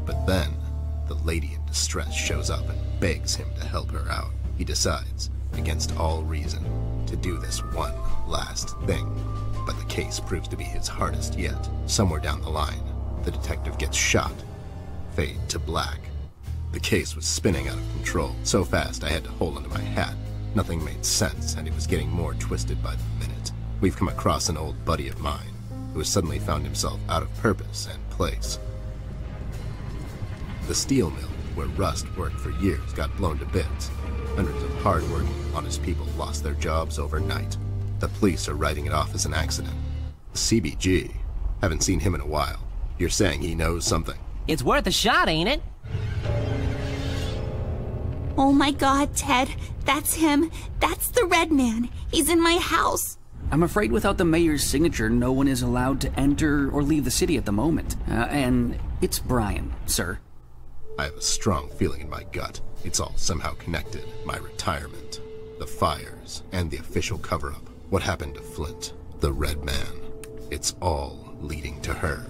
But then, the lady in distress shows up and begs him to help her out. He decides, against all reason, to do this one last thing. But the case proves to be his hardest yet. Somewhere down the line, the detective gets shot. Fade to black. The case was spinning out of control, so fast I had to hold onto my hat. Nothing made sense, and it was getting more twisted by the minute. We've come across an old buddy of mine, who has suddenly found himself out of purpose and place. The steel mill, where Rust worked for years, got blown to bits. Hundreds of hard-working, honest people lost their jobs overnight. The police are writing it off as an accident. The CBG? Haven't seen him in a while. You're saying he knows something? It's worth a shot, ain't it? Oh my god, Ted. That's him. That's the Red Man. He's in my house. I'm afraid without the mayor's signature, no one is allowed to enter or leave the city at the moment. And it's Brian, sir. I have a strong feeling in my gut. It's all somehow connected. My retirement, the fires, and the official cover-up. What happened to Flint, the Red Man. It's all leading to her.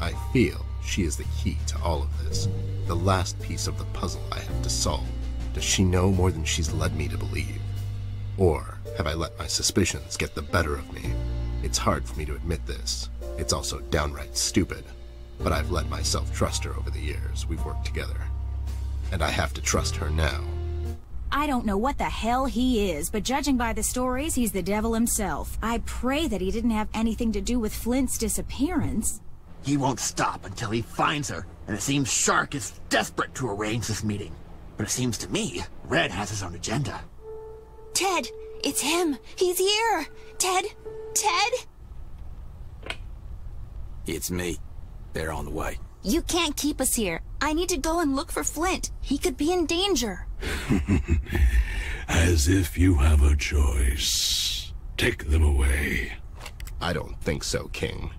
I feel she is the key to all of this. The last piece of the puzzle I have to solve. Does she know more than she's led me to believe? Or have I let my suspicions get the better of me? It's hard for me to admit this. It's also downright stupid. But I've let myself trust her over the years we've worked together. And I have to trust her now. I don't know what the hell he is, but judging by the stories, he's the devil himself. I pray that he didn't have anything to do with Flint's disappearance. He won't stop until he finds her, and it seems Shark is desperate to arrange this meeting. But it seems to me, Red has his own agenda. Ted, it's him. He's here. Ted? Ted? It's me. They're on the way. You can't keep us here. I need to go and look for Flint. He could be in danger. As if you have a choice. Take them away. I don't think so, King.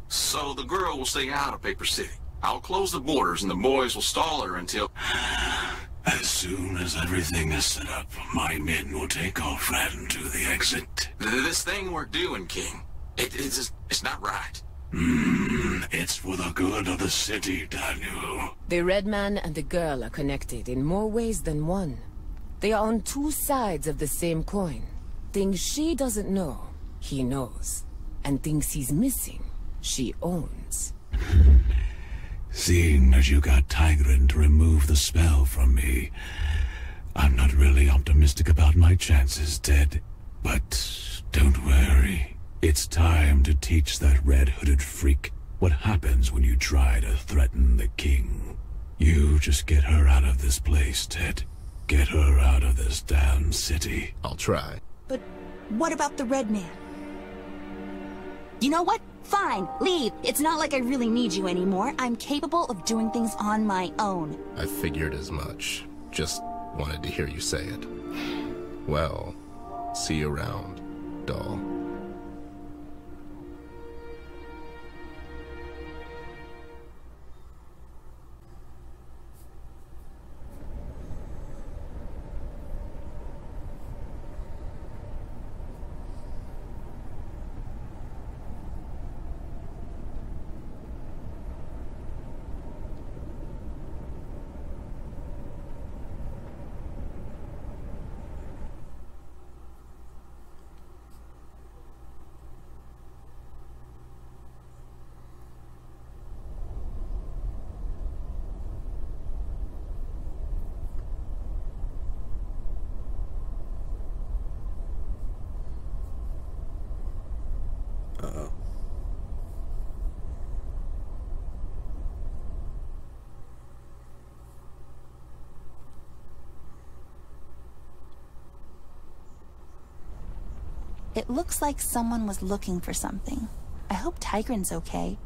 So the girl will stay out of Paper City. I'll close the borders and the boys will stall her until... As soon as everything is set up, my men will take our friend to the exit. This thing we're doing, King, it's not right. It's for the good of the city, Daniel. The Red Man and the girl are connected in more ways than one. They are on two sides of the same coin. Things she doesn't know, he knows. And things he's missing, she owns. Seeing as you got Tigran to remove the spell from me, I'm not really optimistic about my chances, Ted. But don't worry. It's time to teach that red-hooded freak what happens when you try to threaten the king. You just get her out of this place, Ted. Get her out of this damn city. I'll try. But what about the Red Man? You know what? Fine, leave. It's not like I really need you anymore. I'm capable of doing things on my own. I figured as much. Just wanted to hear you say it. Well, see you around, doll. Uh-oh. It looks like someone was looking for something. I hope Tigran's okay.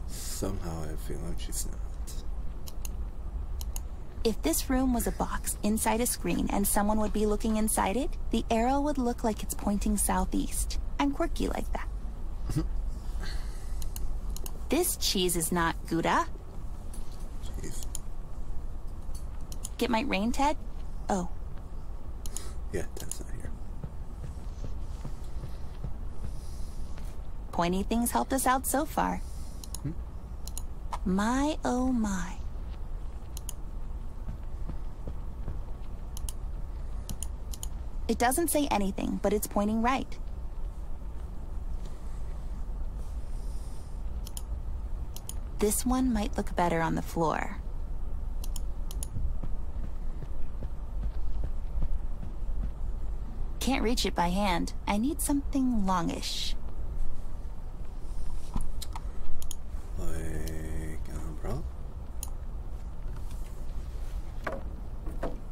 Somehow I feel like she's not. If this room was a box inside a screen and someone would be looking inside it, the arrow would look like it's pointing southeast. I'm quirky like that. This cheese is not Gouda. Jeez. It might rain, Ted? Oh. Yeah, Ted's not here. Pointy things helped us out so far. My, oh my. It doesn't say anything, but it's pointing right. This one might look better on the floor. Can't reach it by hand. I need something longish. Like an umbrella?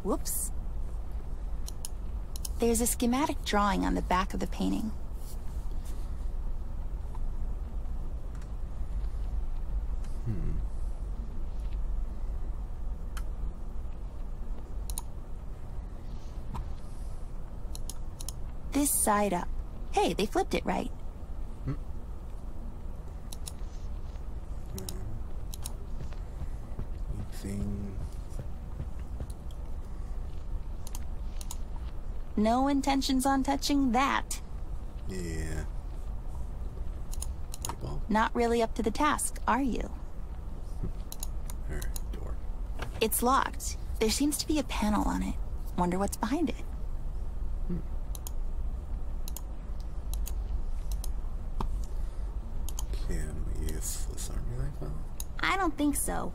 Whoops. There's a schematic drawing on the back of the painting. This side up. Hey, they flipped it right. Anything? No intentions on touching that. Yeah. Well. Not really up to the task, are you? Alright, door. It's locked. There seems to be a panel on it. Wonder what's behind it. Can we use this army rifle? I don't think so.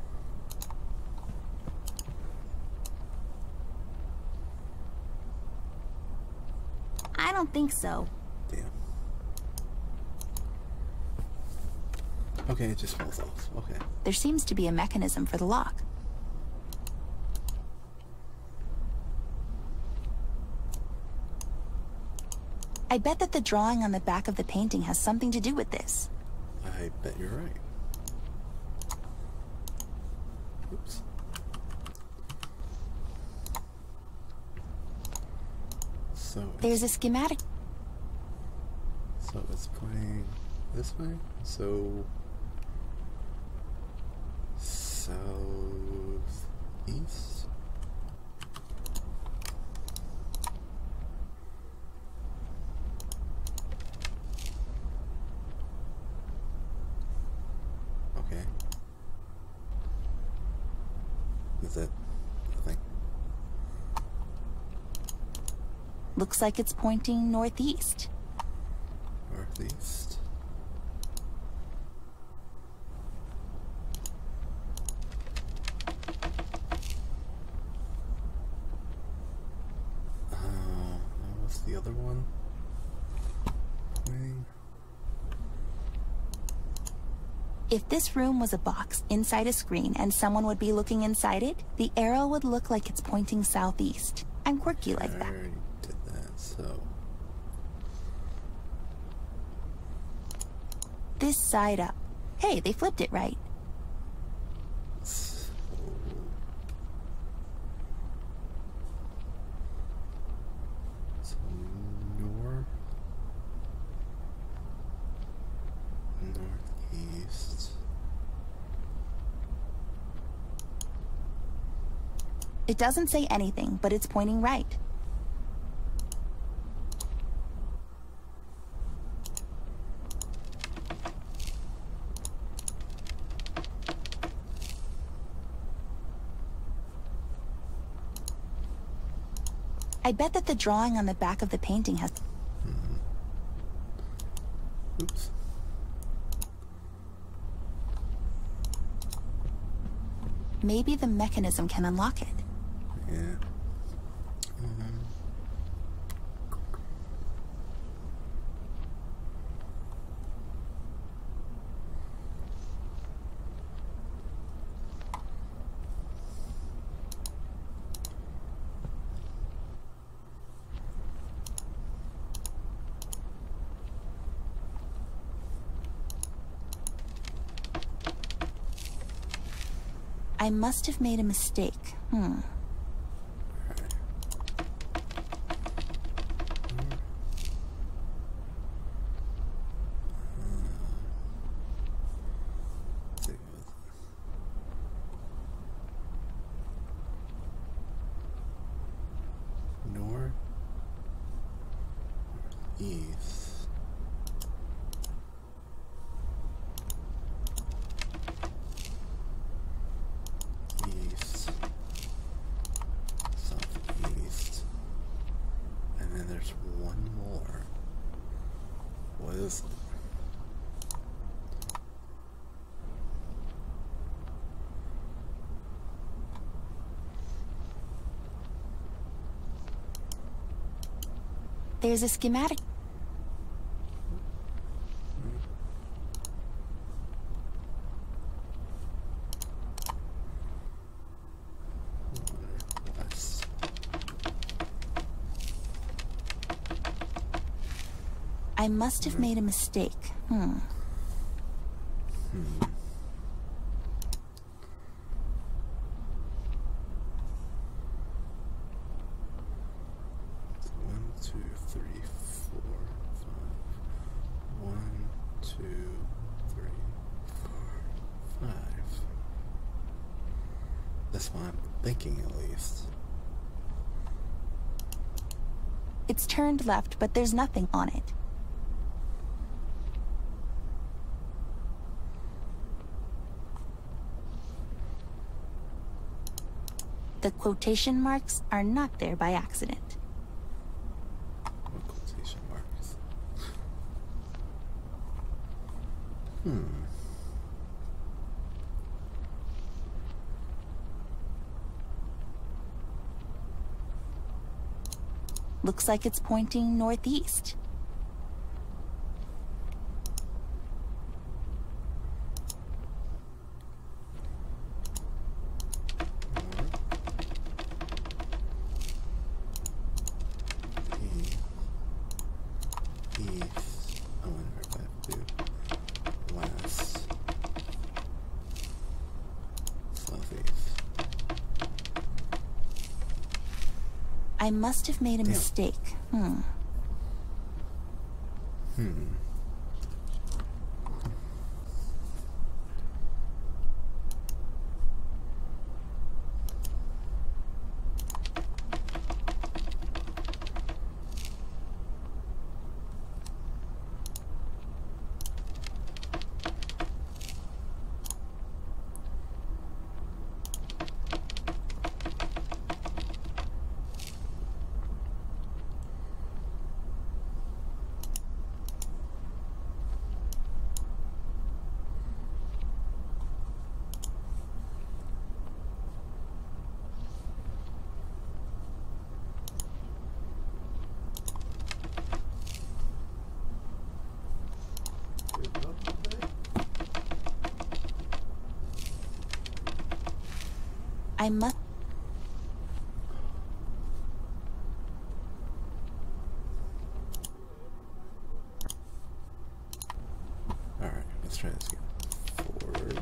I don't think so. Damn. Okay, it just falls off. Okay. There seems to be a mechanism for the lock. I bet that the drawing on the back of the painting has something to do with this. I bet you're right. Oops. So there's a schematic. So it's pointing this way. So southeast. Okay. Is that the thing? Looks like it's pointing northeast. Northeast. What's the other one? Pointing. If this room was a box inside a screen and someone would be looking inside it, the arrow would look like it's pointing southeast. I'm quirky like that. I already did that, so... This side up. Hey, they flipped it right. So northeast. It doesn't say anything, but it's pointing right. I bet that the drawing on the back of the painting has... Oops. Maybe the mechanism can unlock it. Yeah. I must have made a mistake. North, east. There's a schematic. I must have made a mistake. One, 2, 3, 4, 5. 1, 2, 3, 4, 5. That's what I'm thinking, at least. It's turned left, but there's nothing on it. The quotation marks are not there by accident. What quotation marks? Looks like it's pointing northeast. I must have made a mistake. I must... Alright, let's try this again. Forward.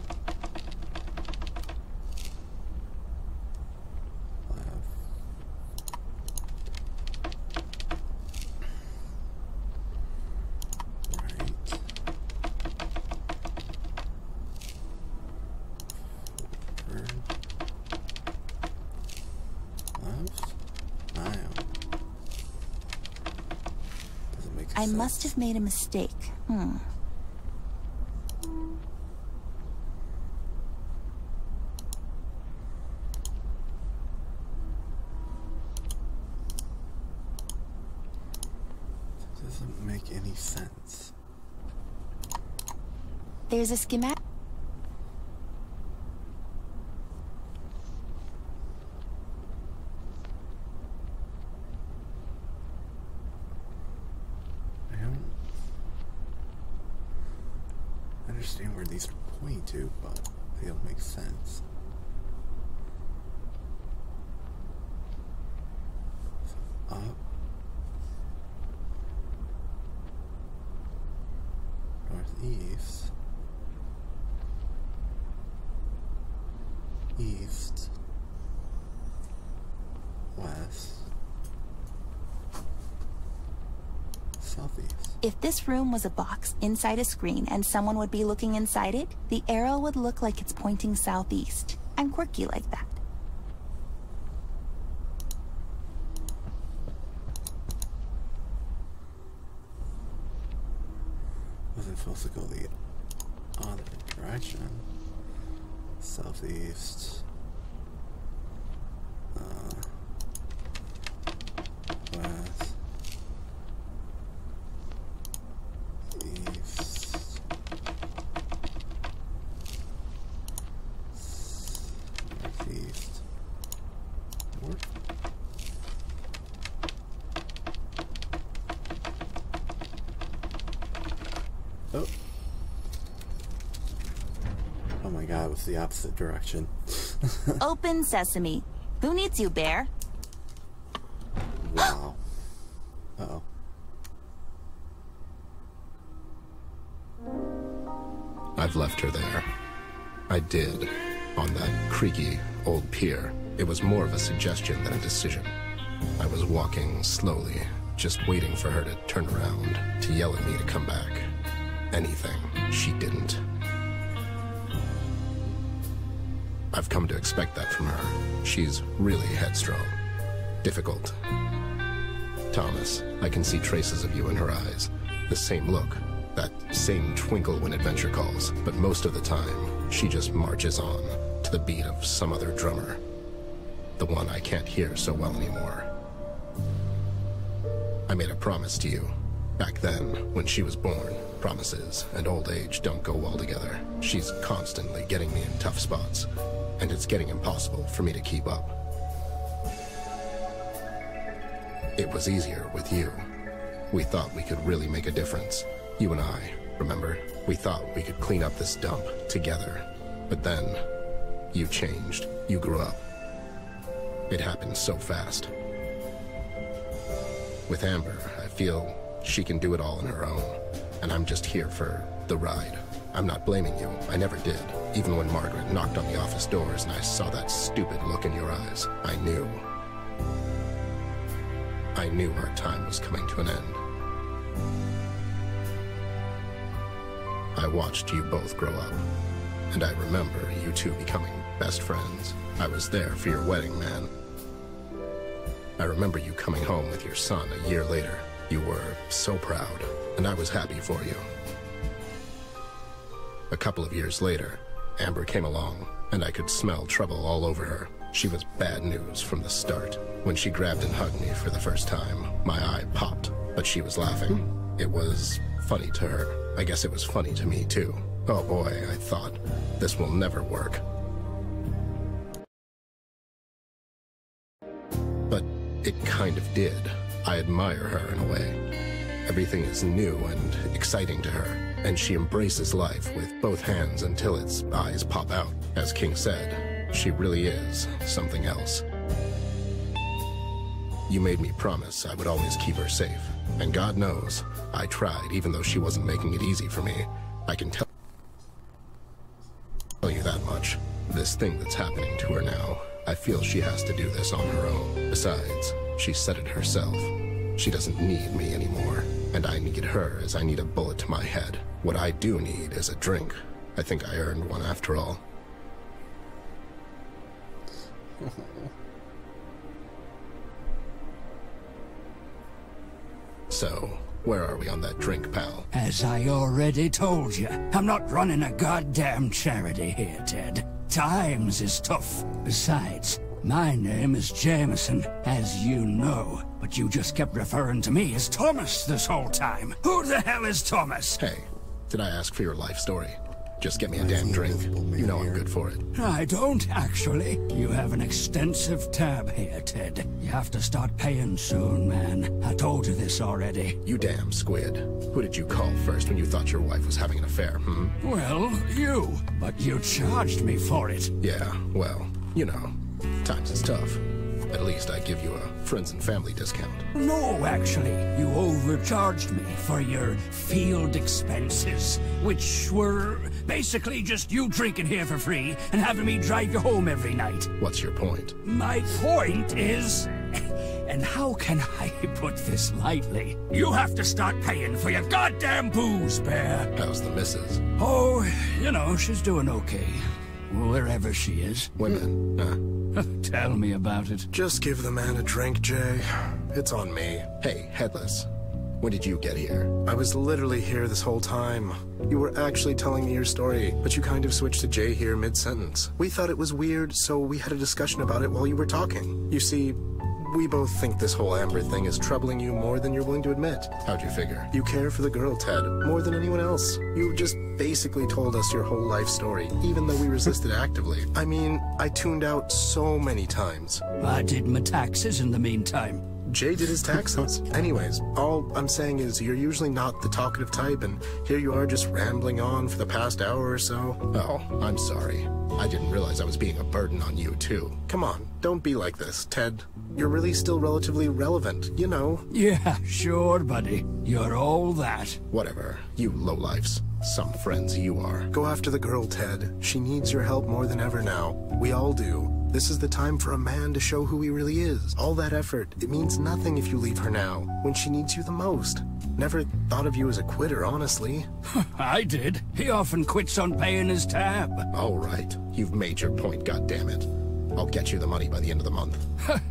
Left. Right. Forward. I must have made a mistake. Doesn't make any sense. There's a schematic. I understand where these are pointing to, but they don't make sense. So up. Northeast. East. West. Southeast. If this room was a box inside a screen and someone would be looking inside it, the arrow would look like it's pointing southeast. I'm quirky like that. Was it supposed to go the other direction? Southeast. West. East. Northeast. North. Oh my god, it was the opposite direction. Open sesame. Who needs you, Bear? Wow. Uh-oh. I've left her there. I did, on that creaky old pier. It was more of a suggestion than a decision. I was walking slowly, just waiting for her to turn around, to yell at me to come back. Anything. She didn't. I've come to expect that from her. She's really headstrong. Difficult. Thomas, I can see traces of you in her eyes. The same look. That same twinkle when adventure calls. But most of the time, she just marches on, to the beat of some other drummer. The one I can't hear so well anymore. I made a promise to you. Back then, when she was born. Promises and old age don't go well together. She's constantly getting me in tough spots. And it's getting impossible for me to keep up. It was easier with you. We thought we could really make a difference. You and I, remember? We thought we could clean up this dump together. But then, you changed. You grew up. It happened so fast. With Amber, I feel she can do it all on her own. And I'm just here for the ride. I'm not blaming you. I never did. Even when Margaret knocked on the office doors and I saw that stupid look in your eyes, I knew. I knew our time was coming to an end. I watched you both grow up, and I remember you two becoming best friends. I was there for your wedding, man. I remember you coming home with your son a year later. You were so proud, and I was happy for you. A couple of years later, Amber came along, and I could smell trouble all over her. She was bad news from the start. When she grabbed and hugged me for the first time, my eye popped, but she was laughing. It was funny to her. I guess it was funny to me, too. Oh boy, I thought, this will never work. But it kind of did. I admire her in a way. Everything is new and exciting to her, and she embraces life with both hands until its eyes pop out. As King said, she really is something else. You made me promise I would always keep her safe. And God knows, I tried, even though she wasn't making it easy for me. I can tell you that much. This thing that's happening to her now, I feel she has to do this on her own. Besides, she said it herself. She doesn't need me anymore, and I need her as I need a bullet to my head. What I do need is a drink. I think I earned one after all. So, where are we on that drink, pal? As I already told you, I'm not running a goddamn charity here, Ted. Times is tough. Besides, my name is Jameson, as you know. But you just kept referring to me as Thomas this whole time. Who the hell is Thomas? Hey, did I ask for your life story? Just get me a damn drink. You know I'm good for it. I don't, actually. You have an extensive tab here, Ted. You have to start paying soon, man. I told you this already. You damn squid. Who did you call first when you thought your wife was having an affair, Well, you. But you charged me for it. Yeah, well, you know, times is tough. At least I give you a friends and family discount. No, actually. You overcharged me for your field expenses, which were basically just you drinking here for free and having me drive you home every night. What's your point? My point is... And how can I put this lightly? You have to start paying for your goddamn booze, Bear. How's the missus? Oh, you know, she's doing okay. Wherever she is. Women, huh? Tell me about it. Just give the man a drink, Jay. It's on me. Hey, Headless. When did you get here? I was literally here this whole time. You were actually telling me your story, but you kind of switched to Jay here mid-sentence. We thought it was weird, so we had a discussion about it while you were talking. You see, we both think this whole Amber thing is troubling you more than you're willing to admit. How'd you figure? You care for the girl, Ted, more than anyone else. You just basically told us your whole life story, even though we resisted actively. I mean, I tuned out so many times. I did my taxes in the meantime. Jay did his taxes. Anyways, all I'm saying is you're usually not the talkative type, and here you are just rambling on for the past hour or so. Oh, I'm sorry. I didn't realize I was being a burden on you, too. Come on, don't be like this, Ted. You're really still relatively relevant, you know. Yeah, sure, buddy. You're all that. Whatever. You lowlifes. Some friends you are. Go after the girl, Ted. She needs your help more than ever now. We all do. This is the time for a man to show who he really is. All that effort, it means nothing if you leave her now, when she needs you the most. Never thought of you as a quitter, honestly. I did. He often quits on paying his tab. All right. You've made your point, goddammit. I'll get you the money by the end of the month.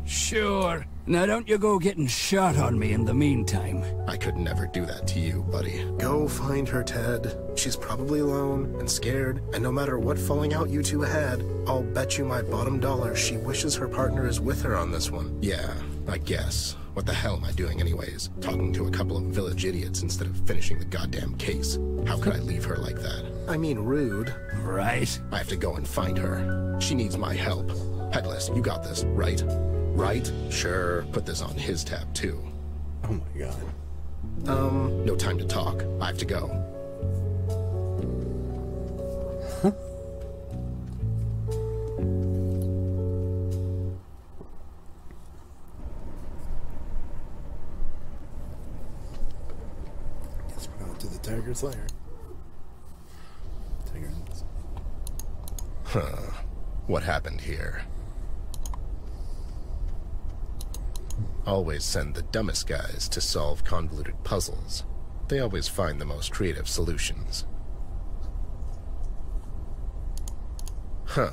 Sure. Now don't you go getting shot on me in the meantime. I could never do that to you, buddy. Go find her, Ted. She's probably alone and scared, and no matter what falling out you two had, I'll bet you my bottom dollar she wishes her partner is with her on this one. Yeah, I guess. What the hell am I doing anyways? Talking to a couple of village idiots instead of finishing the goddamn case. How could I leave her like that? I mean, rude. Right. I have to go and find her. She needs my help. Headless, you got this, right? Right? Sure. Put this on his tab, too. Oh my god. No time to talk. I have to go. Huh? Guess we're going to the Tiger's Lair. Huh. What happened here? Always send the dumbest guys to solve convoluted puzzles. They always find the most creative solutions. Huh.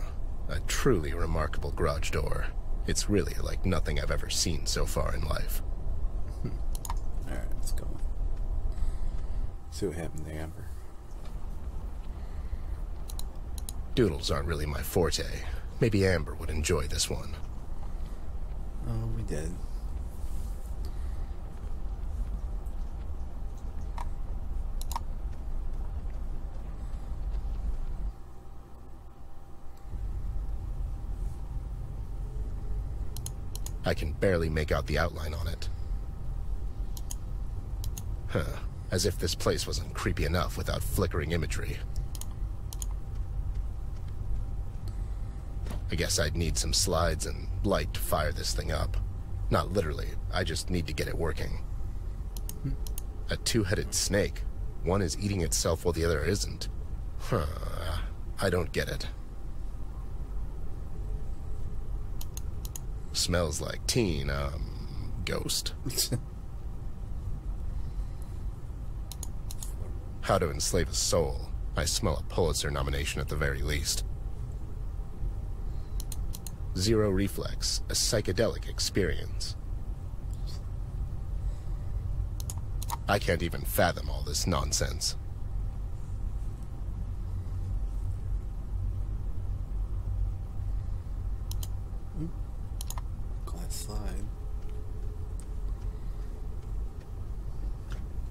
A truly remarkable garage door. It's really like nothing I've ever seen so far in life. Alright, let's go. See what happened to Amber. Doodles aren't really my forte. Maybe Amber would enjoy this one. Oh, we did. I can barely make out the outline on it. Huh. As if this place wasn't creepy enough without flickering imagery. I guess I'd need some slides and light to fire this thing up. Not literally, I just need to get it working. A two-headed snake. One is eating itself while the other isn't. Huh. I don't get it. Smells like teen, ghost. How to Enslave a Soul. I smell a Pulitzer nomination at the very least. Zero Reflex, a psychedelic experience. I can't even fathom all this nonsense. Glass slide.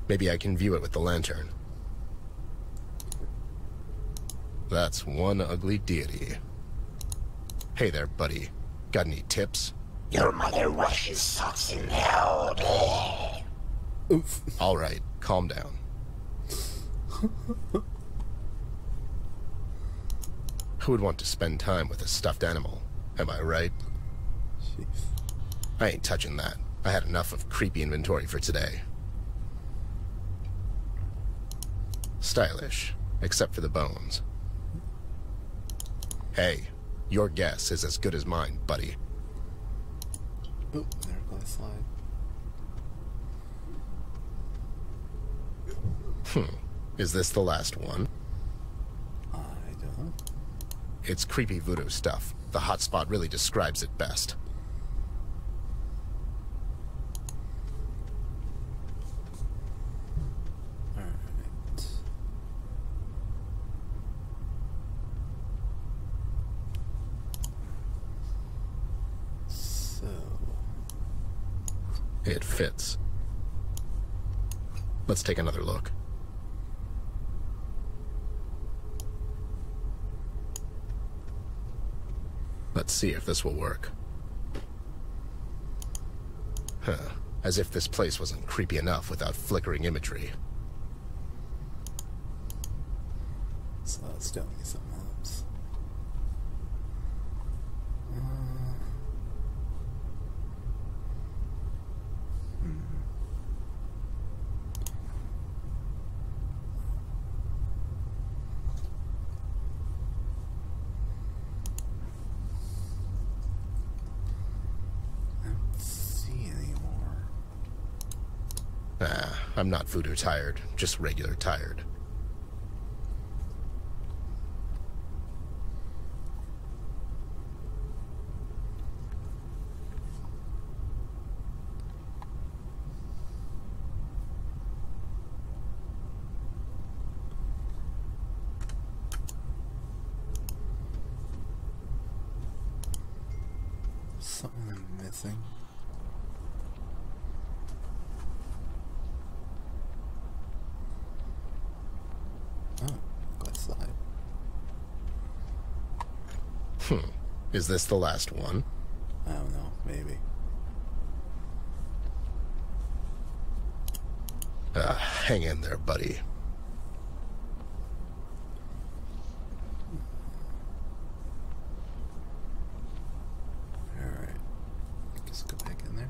Maybe I can view it with the lantern. That's one ugly deity. Hey there, buddy. Got any tips? Your mother washes socks in hell. Oof. All right, calm down. Who would want to spend time with a stuffed animal? Am I right? Jeez. I ain't touching that. I had enough of creepy inventory for today. Stylish, except for the bones. Hey. Your guess is as good as mine, buddy. Oh, there, glass slide. Is this the last one? I don't know. It's creepy voodoo stuff. The hotspot really describes it best. Alright. It fits. Let's take another look. Let's see if this will work. Huh. as if this place wasn't creepy enough without flickering imagery. So let's tell me something else. I'm not voodoo tired, just regular tired. Something I'm missing. Is this the last one? I don't know, maybe. Hang in there, buddy. Alright. Let's go back in there.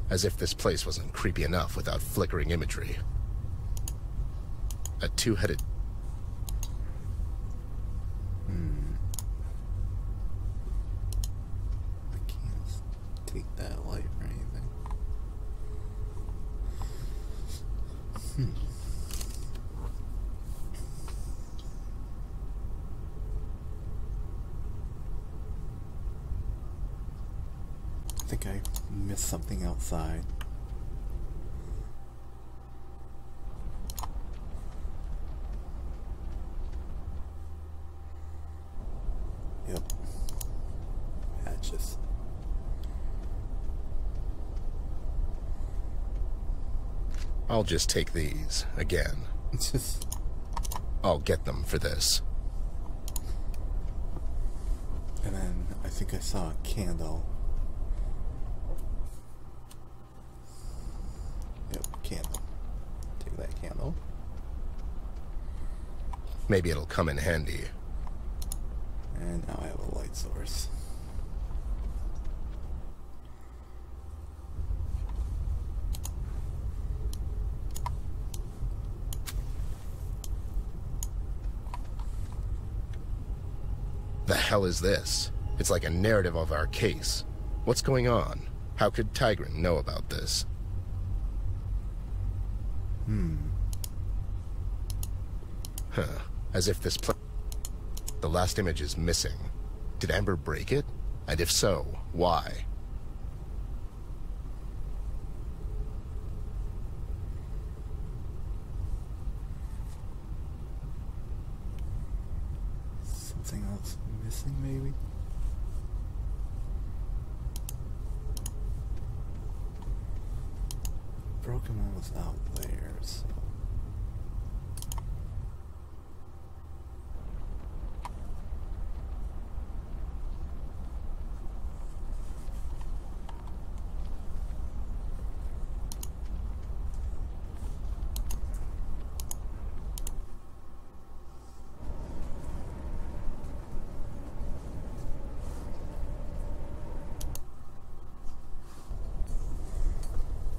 As if this place wasn't creepy enough without flickering imagery. A two-headed... I can't take that light or anything. I think I missed something outside. Yep. Hatches. I'll just take these, again. I'll get them for this. And then I think I saw a candle. Yep, candle. Take that candle. Maybe it'll come in handy. And now I have a light source. The hell is this? It's like a narrative of our case. What's going on? How could Tigran know about this? As if this the last image is missing. Did Amber break it? And if so, why? Something else missing, maybe? Broken one was out there, so...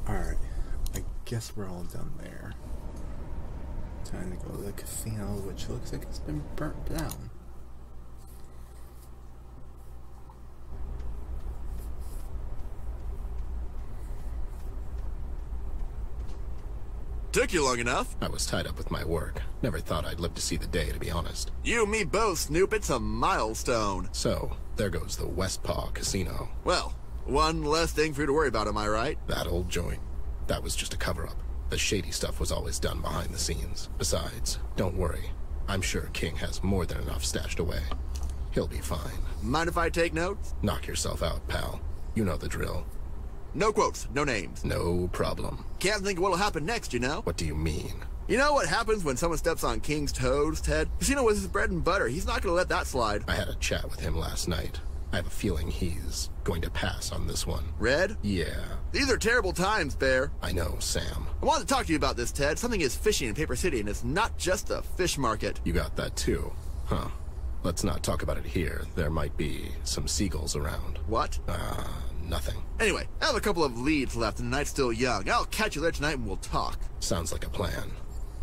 Alright, I guess we're all done there. Time to go to the casino, which looks like it's been burnt down. Took you long enough. I was tied up with my work. Never thought I'd live to see the day, to be honest. You and me both, Snoop. It's a milestone. So, there goes the Westpaw Casino. Well, one less thing for you to worry about, am I right? That old joint. That was just a cover-up. The shady stuff was always done behind the scenes. Besides, don't worry. I'm sure King has more than enough stashed away. He'll be fine. Mind if I take notes? Knock yourself out, pal. You know the drill. No quotes, no names. No problem. Can't think of what'll happen next, you know? What do you mean? You know what happens when someone steps on King's toes, Ted? Casino was his bread and butter. He's not gonna let that slide. I had a chat with him last night. I have a feeling he's going to pass on this one. Red? Yeah. These are terrible times, Bear. I know, Sam. I wanted to talk to you about this, Ted. Something is fishy in Paper City, and it's not just a fish market. You got that too, huh? Let's not talk about it here. There might be some seagulls around. What? Nothing. Anyway, I have a couple of leads left, and the night's still young. I'll catch you there tonight and we'll talk. Sounds like a plan.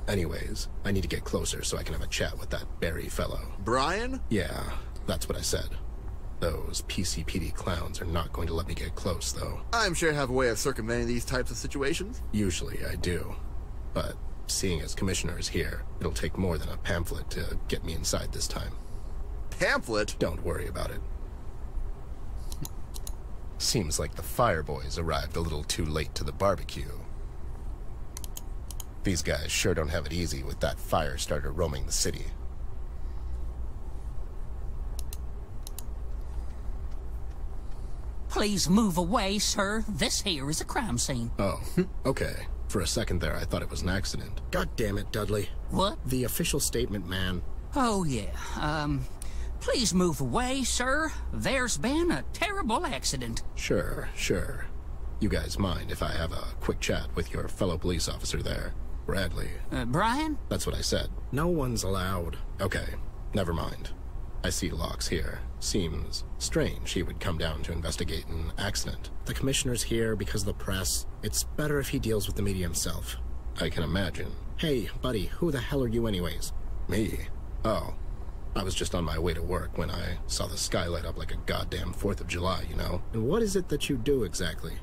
Anyways, I need to get closer so I can have a chat with that Barry fellow. Brian? Yeah, that's what I said. Those PCPD clowns are not going to let me get close, though. I'm sure I have a way of circumventing these types of situations. Usually I do. But seeing as Commissioner is here, it'll take more than a pamphlet to get me inside this time. Pamphlet? Don't worry about it. Seems like the Fireboys arrived a little too late to the barbecue. These guys sure don't have it easy with that fire starter roaming the city. Please move away, sir. This here is a crime scene. Oh, okay. For a second there, I thought it was an accident. God damn it, Dudley. What? The official statement, man. Oh, yeah. Please move away, sir. There's been a terrible accident. Sure. You guys mind if I have a quick chat with your fellow police officer there? Bradley. Brian? That's what I said. No one's allowed. Okay, never mind. I see Locke's here. Seems strange he would come down to investigate an accident. The Commissioner's here because of the press. It's better if he deals with the media himself. I can imagine. Hey, buddy, who the hell are you anyways? Me? Oh. I was just on my way to work when I saw the sky light up like a goddamn 4th of July, you know? And what is it that you do exactly?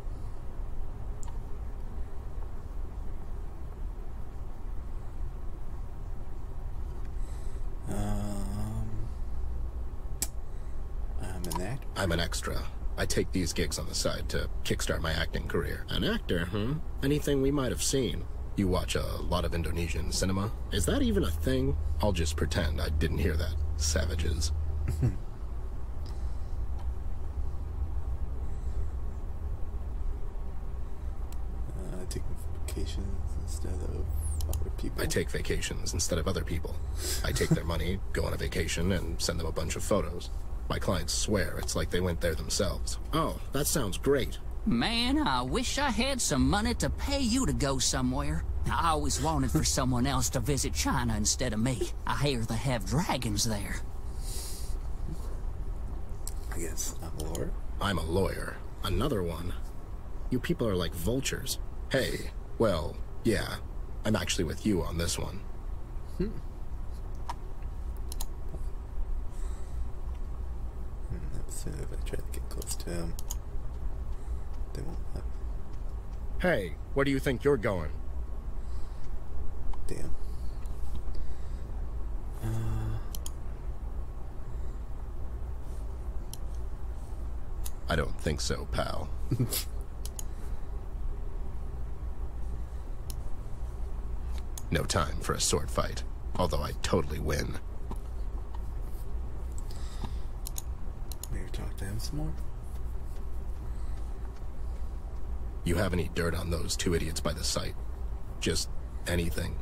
I'm an extra. I take these gigs on the side to kickstart my acting career. An actor, huh? Anything we might have seen? You watch a lot of Indonesian cinema? Is that even a thing? I'll just pretend I didn't hear that. Savages. Taking vacations instead of other people. I take vacations instead of other people. I take their money, go on a vacation, and send them a bunch of photos. My clients swear it's like they went there themselves. Oh, that sounds great. Man, I wish I had some money to pay you to go somewhere. I always wanted for someone else to visit China instead of me. I hear they have dragons there. I guess I'm a lawyer. I'm a lawyer. Another one. You people are like vultures. Hey, well, yeah. I'm actually with you on this one. As soon as I try to get close to him, they won't let me. Hey, where do you think you're going? Damn. I don't think so, pal. No time for a sword fight, although I'd totally win. Maybe talk to him some more? You have any dirt on those two idiots by the site? Just anything?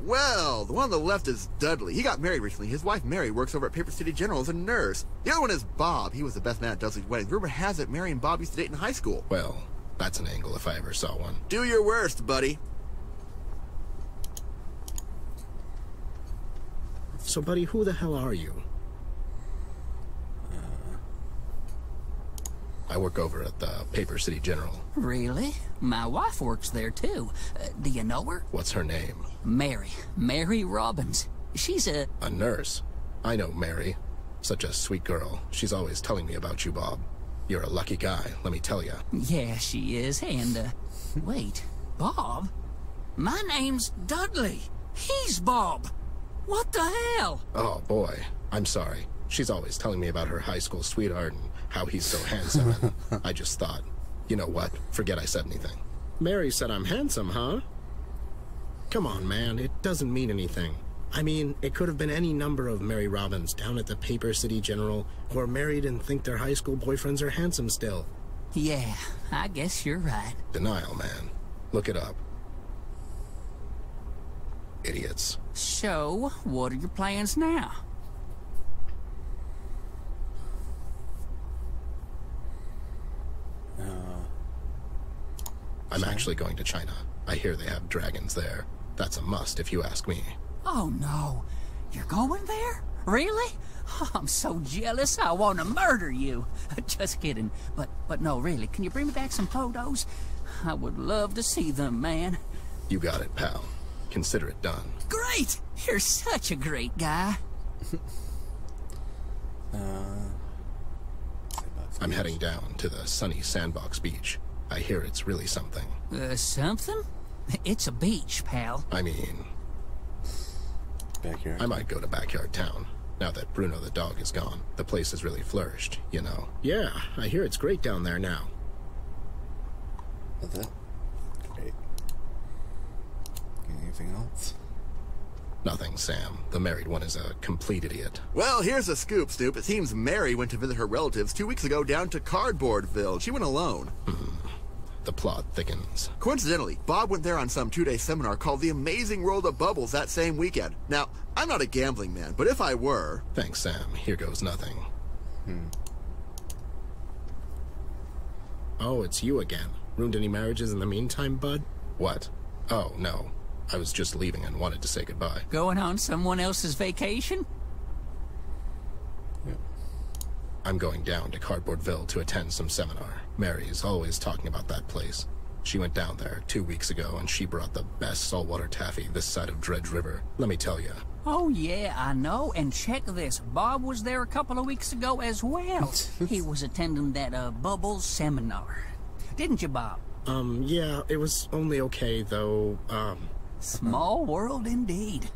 Well, the one on the left is Dudley. He got married recently. His wife Mary works over at Paper City General as a nurse. The other one is Bob. He was the best man at Dudley's wedding. Rumor has it Mary and Bob used to date in high school. Well, that's an angle if I ever saw one. Do your worst, buddy. So, buddy, who the hell are you? I work over at the Paper City General. Really? My wife works there, too. Do you know her? What's her name? Mary. Mary Robbins. She's a nurse. I know Mary. Such a sweet girl. She's always telling me about you, Bob. You're a lucky guy, let me tell you. Yeah, she is, and, wait, Bob? My name's Dudley. He's Bob. What the hell? Oh, boy. I'm sorry. She's always telling me about her high school sweetheart and how he's so handsome. And I just thought, you know what? Forget I said anything. Mary said I'm handsome, huh? Come on, man. It doesn't mean anything. I mean, it could have been any number of Mary Robbins down at the Paper City General who are married and think their high school boyfriends are handsome still. Yeah, I guess you're right. Denial, man. Look it up. Idiots. So, what are your plans now? I'm actually going to China. I hear they have dragons there. That's a must, if you ask me. Oh no, you're going there? Really? Oh, I'm so jealous I want to murder you. Just kidding. But no, really, can you bring me back some photos? I would love to see them, man. You got it, pal. Consider it done. Great! You're such a great guy. I'm heading down to the sunny Sandbox Beach. I hear it's really something. Something? It's a beach, pal. I mean... Backyard. I might go to Backyard Town. Now that Bruno the dog is gone, the place has really flourished, you know. Yeah, I hear it's great down there now. That's it? Great. Anything else? Nothing, Sam. The married one is a complete idiot. Well, here's a scoop, Snoop. It seems Mary went to visit her relatives 2 weeks ago down to Cardboardville. She went alone. The plot thickens. Coincidentally, Bob went there on some 2-day seminar called The Amazing World of Bubbles that same weekend. Now, I'm not a gambling man, but if I were... Thanks, Sam. Here goes nothing. Oh, it's you again. Ruined any marriages in the meantime, bud? What? Oh, no. I was just leaving and wanted to say goodbye. Going on someone else's vacation? I'm going down to Cardboardville to attend some seminar. Mary's always talking about that place. She went down there 2 weeks ago and she brought the best saltwater taffy this side of Dredge River. Let me tell you. Oh yeah, I know. And check this. Bob was there a couple of weeks ago as well. He was attending that Bubbles seminar. Didn't you, Bob? Yeah, it was only okay, though, Small world indeed.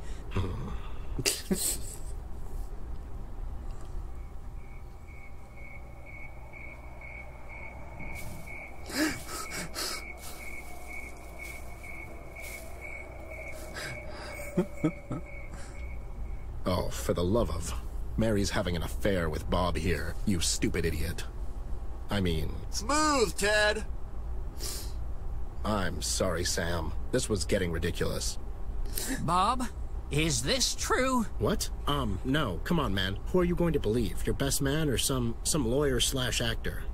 Oh, for the love of... Mary's having an affair with Bob here, you stupid idiot. I mean... Smooth, Ted! I'm sorry, Sam. This was getting ridiculous. Bob, is this true? What? No. Come on, man. Who are you going to believe? Your best man or some lawyer/actor?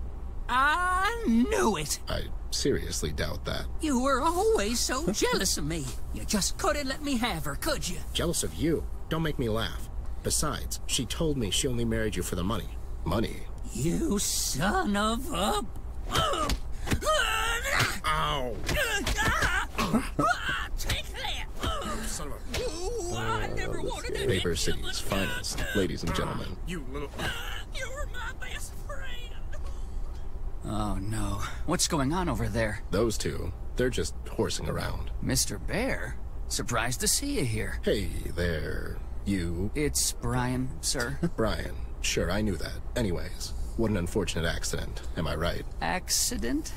I knew it! I seriously doubt that. You were always so jealous of me. You just couldn't let me have her, could you? Jealous of you? Don't make me laugh. Besides, she told me she only married you for the money. Money? You son of a... Ow! Take that! Son of a... I never wanted to Paper City's finest, ladies and gentlemen. You little... You were my best friend! Oh no. What's going on over there? Those two, they're just horsing around. Mr. Bear? Surprised to see you here. Hey there, you... It's Brian, sir. Brian. Sure, I knew that. Anyways, what an unfortunate accident, am I right? Accident?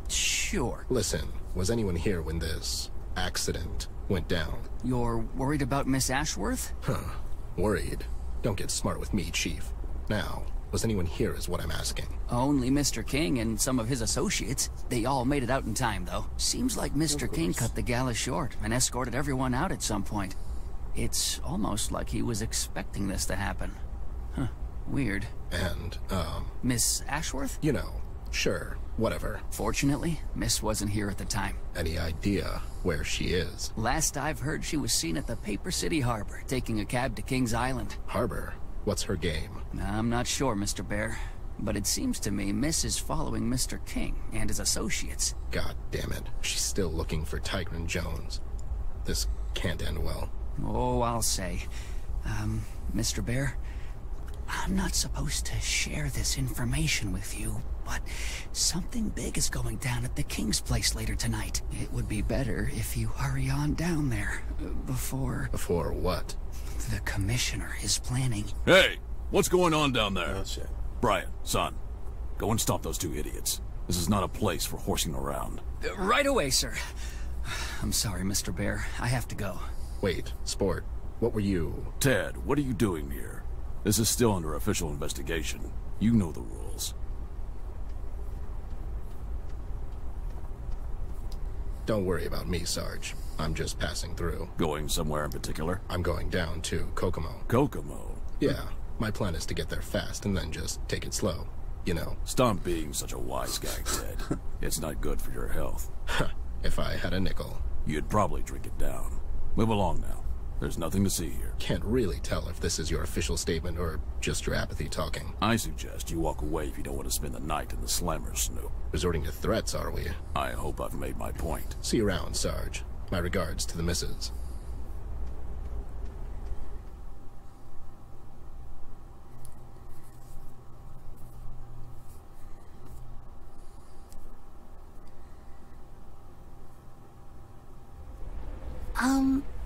Sure. Listen, was anyone here when this accident went down? You're worried about Miss Ashworth? Huh. Worried? Don't get smart with me, Chief. Now, was anyone here is what I'm asking. Only Mr. King and some of his associates. They all made it out in time, though. Seems like Mr. King cut the gala short and escorted everyone out at some point. It's almost like he was expecting this to happen. Huh. Weird. And, Miss Ashworth? You know, sure, whatever. Fortunately, Miss wasn't here at the time. Any idea where she is? Last I've heard, she was seen at the Paper City Harbor, taking a cab to King's Island. Harbor? What's her game? I'm not sure, Mr. Bear. But it seems to me Miss is following Mr. King and his associates. God damn it. She's still looking for Tigran Jones. This can't end well. Oh, I'll say. Mr. Bear, I'm not supposed to share this information with you, but something big is going down at the King's place later tonight. It would be better if you hurry on down there before... Before what? The Commissioner is planning. Hey, what's going on down there? Oh, shit. Brian, son, go and stop those two idiots. This is not a place for horsing around. Right away, sir. I'm sorry, Mr. Bear. I have to go. Wait, Sport, what were you... Ted, what are you doing here? This is still under official investigation. You know the rules. Don't worry about me, Sarge. I'm just passing through. Going somewhere in particular? I'm going down to Kokomo. Kokomo? Yeah. My plan is to get there fast and then just take it slow. You know. Stop being such a wise guy, Ted. It's not good for your health. If I had a nickel. You'd probably drink it down. Move along now. There's nothing to see here. Can't really tell if this is your official statement or just your apathy talking. I suggest you walk away if you don't want to spend the night in the Slammer Snoop. Resorting to threats, are we? I hope I've made my point. See you around, Sarge. My regards to the missus.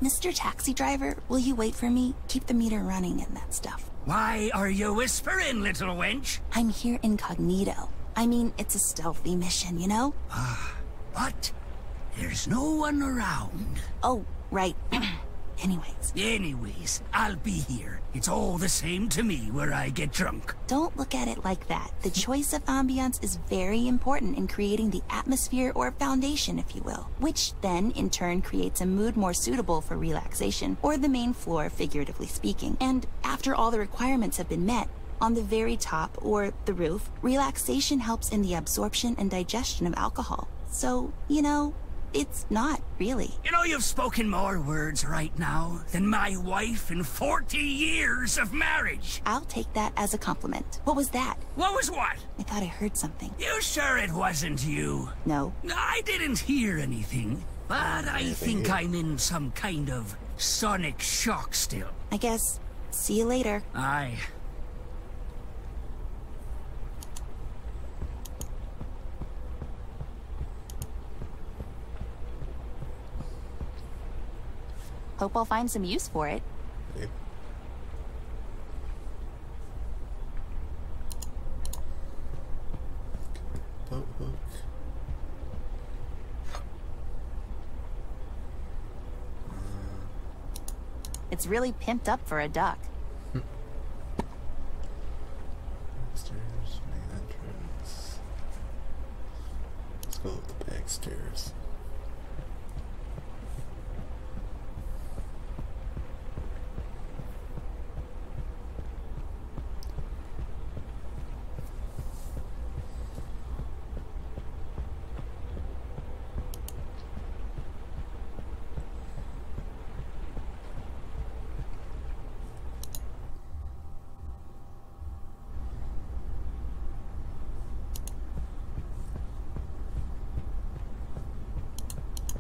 Mr. Taxi Driver, will you wait for me? Keep the meter running and that stuff. Why are you whispering, little wench? I'm here incognito. I mean, it's a stealthy mission, you know? What? There's no one around. Oh, right. Anyways, I'll be here. It's all the same to me where I get drunk. Don't look at it like that. The choice of ambience is very important in creating the atmosphere or foundation, if you will, which then, in turn, creates a mood more suitable for relaxation, or the main floor, figuratively speaking. And after all the requirements have been met, on the very top, or the roof, relaxation helps in the absorption and digestion of alcohol. So, you know, it's not, really. You know, you've spoken more words right now than my wife in 40 years of marriage. I'll take that as a compliment. What was that? What was what? I thought I heard something. You sure it wasn't you? No. I didn't hear anything, but I think I'm in some kind of sonic shock still. I guess. See you later. Aye. Hope I'll find some use for it. Yep. Boat hook. It's really pimped up for a duck. Stairs, main entrance. Let's go with the back stairs.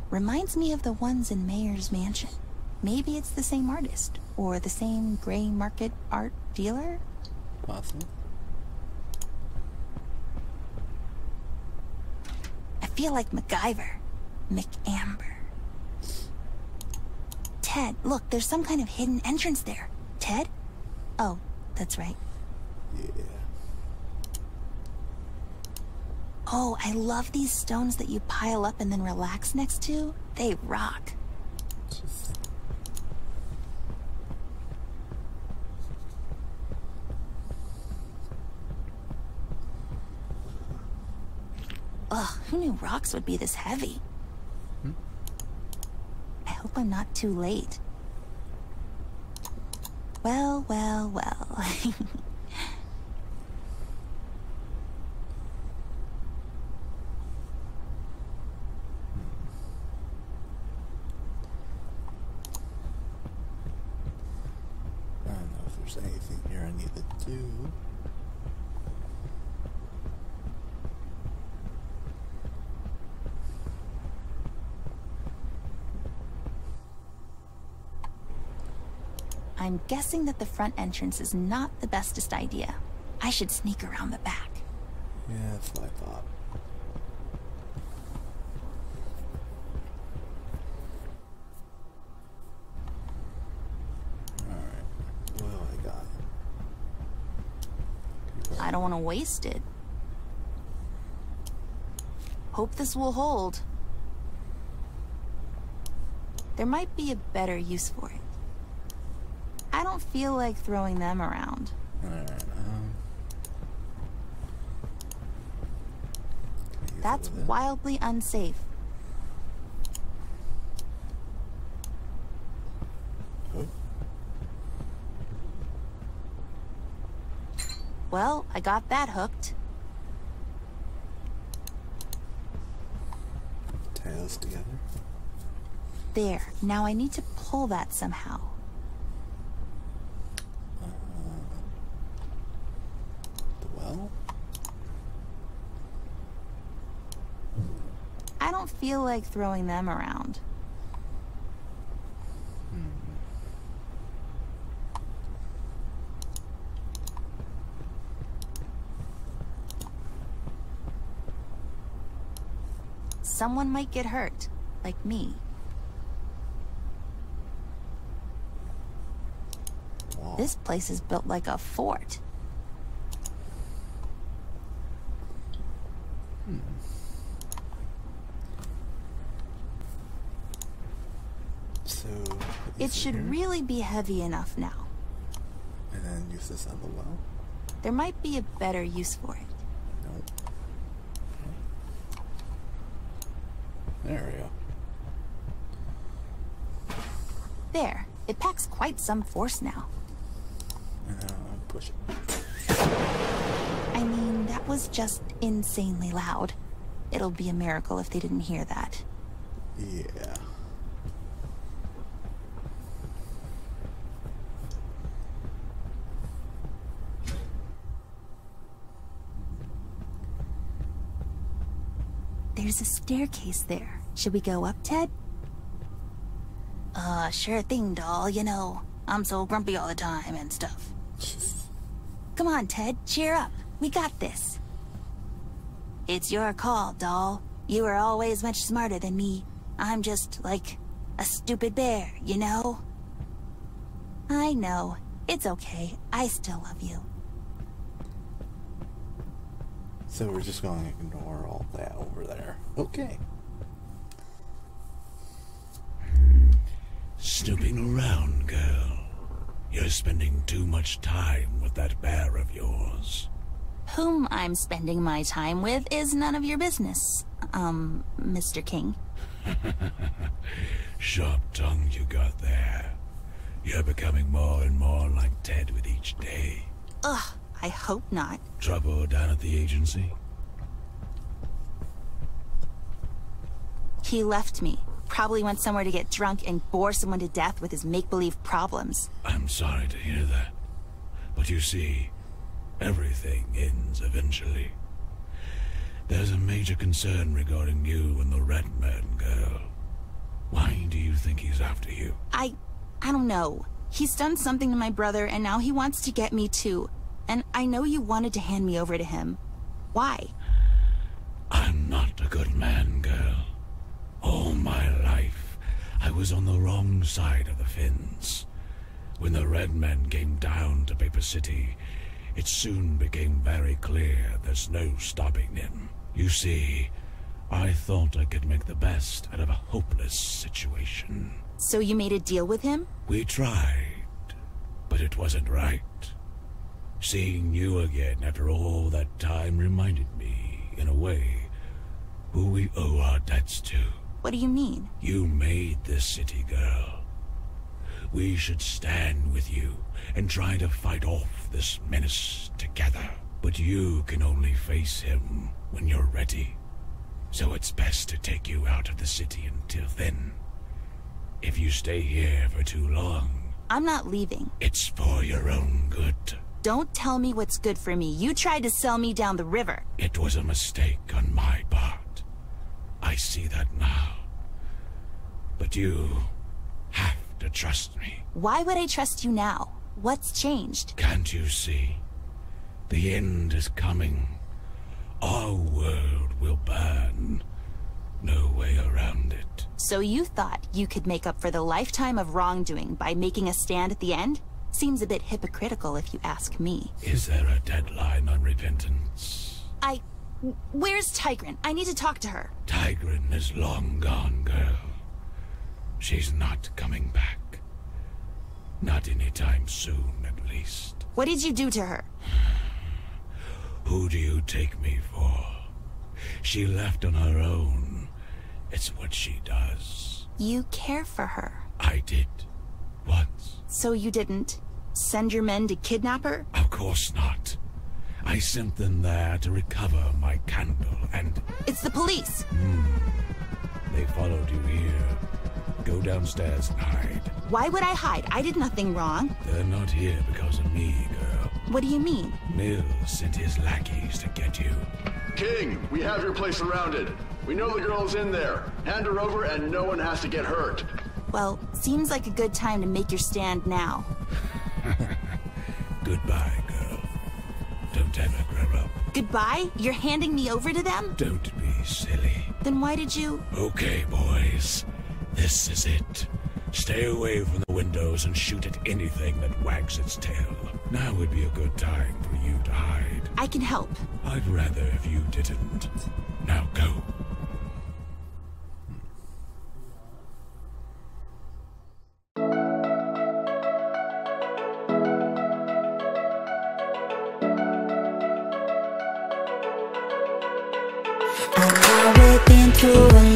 Reminds me of the ones in Mayor's Mansion. Maybe it's the same artist, or the same gray market art dealer? Possible. I feel like MacGyver. McAmber. Ted, look, there's some kind of hidden entrance there. Ted? Oh, that's right. Yeah. Oh, I love these stones that you pile up and then relax next to. They rock. Ugh, who knew rocks would be this heavy? I hope I'm not too late. Well, well, well. Anything here I need to do. I'm guessing that the front entrance is not the bestest idea. I should sneak around the back. Yeah, that's what I thought. I don't want to waste it. Hope this will hold. There might be a better use for it. I don't feel like throwing them around. Alright, That's wildly unsafe. Well, I got that hooked. Tails together. There. Now I need to pull that somehow. The well? I don't feel like throwing them around. Someone might get hurt, like me. Wow. This place is built like a fort. So It should really be heavy enough now. And then use this on the well? There might be a better use for it. Nope. There we go. There. It packs quite some force now. And then I'll push it. I mean, that was just insanely loud. It'll be a miracle if they didn't hear that. Yeah. There's a staircase there. Should we go up, Ted? Sure thing, doll. You know, I'm so grumpy all the time and stuff. Come on, Ted. Cheer up. We got this. It's your call, doll. You are always much smarter than me. I'm just, like, a stupid bear, you know? I know. It's okay. I still love you. So we're just going to ignore all that over there. Okay. Snooping around, girl. You're spending too much time with that bear of yours. Whom I'm spending my time with is none of your business, Mr. King. Sharp tongue you got there. You're becoming more and more like Ted with each day. Ugh, I hope not. Trouble down at the agency? He left me. Probably went somewhere to get drunk and bore someone to death with his make-believe problems. I'm sorry to hear that. But you see, everything ends eventually. There's a major concern regarding you and the Red Man, girl. Why do you think he's after you? I don't know. He's done something to my brother, and now he wants to get me too. And I know you wanted to hand me over to him. Why? I'm not a good man, girl. All my life, I was on the wrong side of the fence. When the Red Men came down to Paper City, it soon became very clear there's no stopping them. You see, I thought I could make the best out of a hopeless situation. So you made a deal with him? We tried, but it wasn't right. Seeing you again after all that time reminded me, in a way, who we owe our debts to. What do you mean? You made this city, girl. We should stand with you and try to fight off this menace together. But you can only face him when you're ready. So it's best to take you out of the city until then. If you stay here for too long... I'm not leaving. It's for your own good. Don't tell me what's good for me. You tried to sell me down the river. It was a mistake on my part. I see that now. But you have to trust me. Why would I trust you now? What's changed? Can't you see? The end is coming. Our world will burn. No way around it. So you thought you could make up for the lifetime of wrongdoing by making a stand at the end? Seems a bit hypocritical if you ask me. Is there a deadline on repentance? Where's Tigran? I need to talk to her. Tigran is long gone, girl. She's not coming back. Not anytime soon, at least. What did you do to her? Who do you take me for? She left on her own. It's what she does. You care for her. I did. Once. So you didn't send your men to kidnap her? Of course not. I sent them there to recover my candle, and... It's the police! They followed you here. Go downstairs and hide. Why would I hide? I did nothing wrong. They're not here because of me, girl. What do you mean? Mills sent his lackeys to get you. King, we have your place surrounded. We know the girl's in there. Hand her over and no one has to get hurt. Well, seems like a good time to make your stand now. Goodbye, girl. Don't ever grow up. Goodbye? You're handing me over to them? Don't be silly. Then why did you... Okay, boys. This is it. Stay away from the windows and shoot at anything that wags its tail. Now would be a good time for you to hide. I can help. I'd rather if you didn't. Now go. I carried into a